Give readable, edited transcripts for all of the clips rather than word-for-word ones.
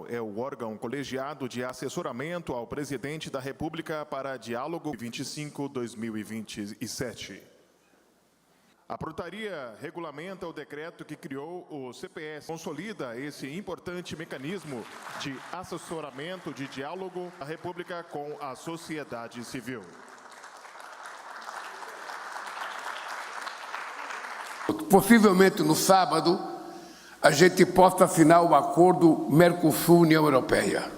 É o órgão colegiado de assessoramento ao presidente da República para Diálogo 25/2027. A portaria regulamenta o decreto que criou o CPS, consolida esse importante mecanismo de assessoramento de diálogo da República com a sociedade civil. Possivelmente no sábado, a gente possa assinar o acordo Mercosul-União Europeia.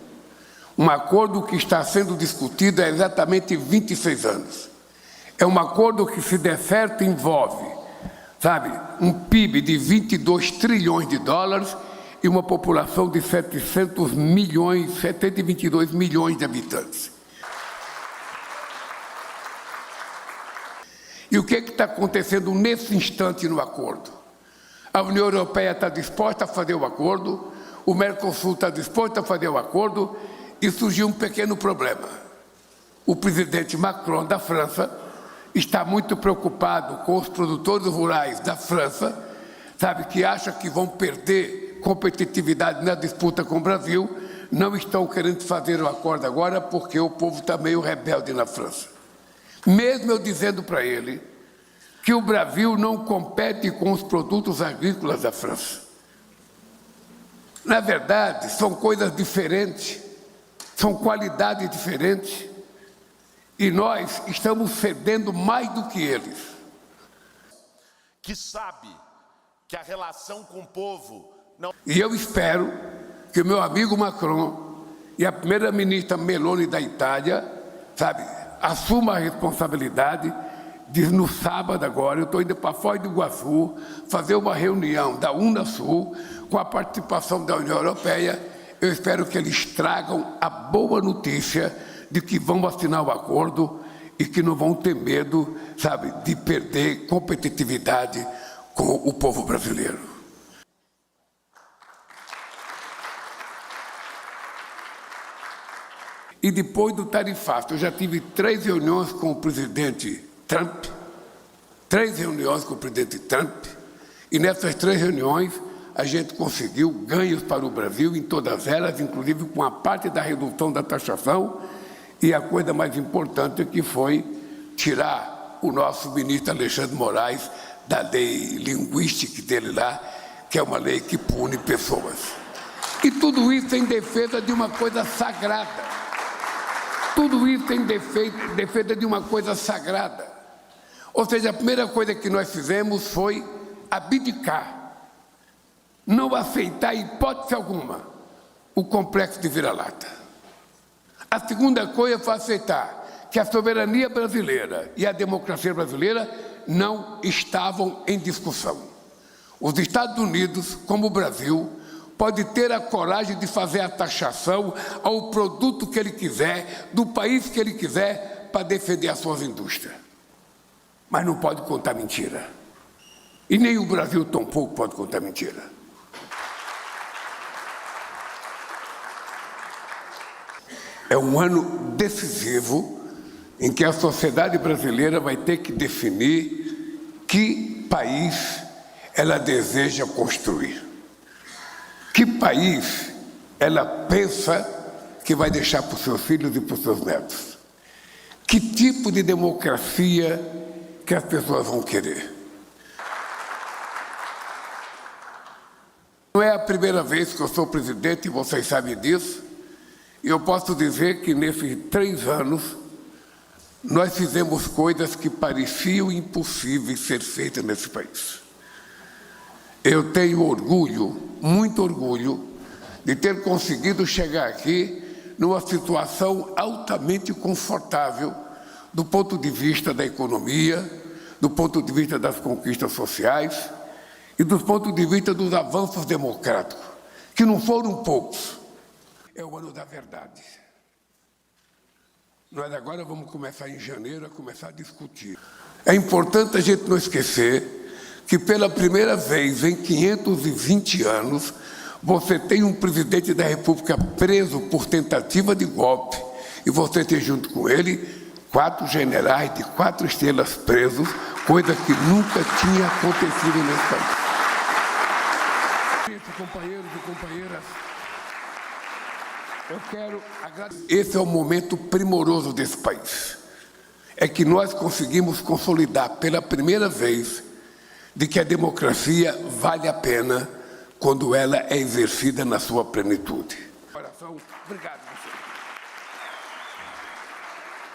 Um acordo que está sendo discutido há exatamente 26 anos. É um acordo que, se der certo, envolve, um PIB de 22 trilhões de dólares e uma população de 722 milhões de habitantes. E o que está acontecendo nesse instante no acordo? A União Europeia está disposta a fazer o acordo, o Mercosul está disposto a fazer o acordo, e surgiu um pequeno problema. O presidente Macron, da França, está muito preocupado com os produtores rurais da França, que acham que vão perder competitividade na disputa com o Brasil, não estão querendo fazer o acordo agora porque o povo está meio rebelde na França. Mesmo eu dizendo para ele que o Brasil não compete com os produtos agrícolas da França. Na verdade, são coisas diferentes, são qualidades diferentes, e nós estamos cedendo mais do que eles. Que sabe que a relação com o povo não... E eu espero que o meu amigo Macron e a primeira-ministra Meloni da Itália, assumam a responsabilidade de, no sábado agora, eu estou indo para Foz do Iguaçu, fazer uma reunião da Unasul com a participação da União Europeia. Eu espero que eles tragam a boa notícia de que vão assinar o acordo e que não vão ter medo, de perder competitividade com o povo brasileiro. E depois do tarifaço, eu já tive 3 reuniões com o presidente Trump, e nessas 3 reuniões a gente conseguiu ganhos para o Brasil em todas elas, inclusive com a parte da redução da taxação, e a coisa mais importante que foi tirar o nosso ministro Alexandre Moraes da lei linguística dele lá, que é uma lei que pune pessoas. E tudo isso em defesa de uma coisa sagrada. Tudo isso em defesa de uma coisa sagrada. Ou seja, a primeira coisa que nós fizemos foi abdicar, não aceitar, em hipótese alguma, o complexo de vira-lata. A segunda coisa foi aceitar que a soberania brasileira e a democracia brasileira não estavam em discussão. Os Estados Unidos, como o Brasil, pode ter a coragem de fazer a taxação ao produto que ele quiser, do país que ele quiser, para defender as suas indústrias. Mas não pode contar mentira. E nem o Brasil tampouco pode contar mentira. É um ano decisivo em que a sociedade brasileira vai ter que definir que país ela deseja construir. Que país ela pensa que vai deixar para os seus filhos e para os seus netos? Que tipo de democracia que as pessoas vão querer? Não é a primeira vez que eu sou presidente, e vocês sabem disso, e eu posso dizer que nesses 3 anos nós fizemos coisas que pareciam impossíveis ser feitas nesse país. Eu tenho orgulho, muito orgulho, de ter conseguido chegar aqui numa situação altamente confortável do ponto de vista da economia, do ponto de vista das conquistas sociais e do ponto de vista dos avanços democráticos, que não foram poucos. É o ano da verdade. Nós agora vamos começar em janeiro a discutir. É importante a gente não esquecer que pela primeira vez em 520 anos, você tem um presidente da República preso por tentativa de golpe e você tem junto com ele 4 generais de 4 estrelas presos, coisa que nunca tinha acontecido nesse país. Companheiros e companheiras, Eu quero agradecer. Esse é o momento primoroso desse país. É que nós conseguimos consolidar pela primeira vez de que a democracia vale a pena quando ela é exercida na sua plenitude. Obrigado,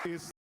senhor.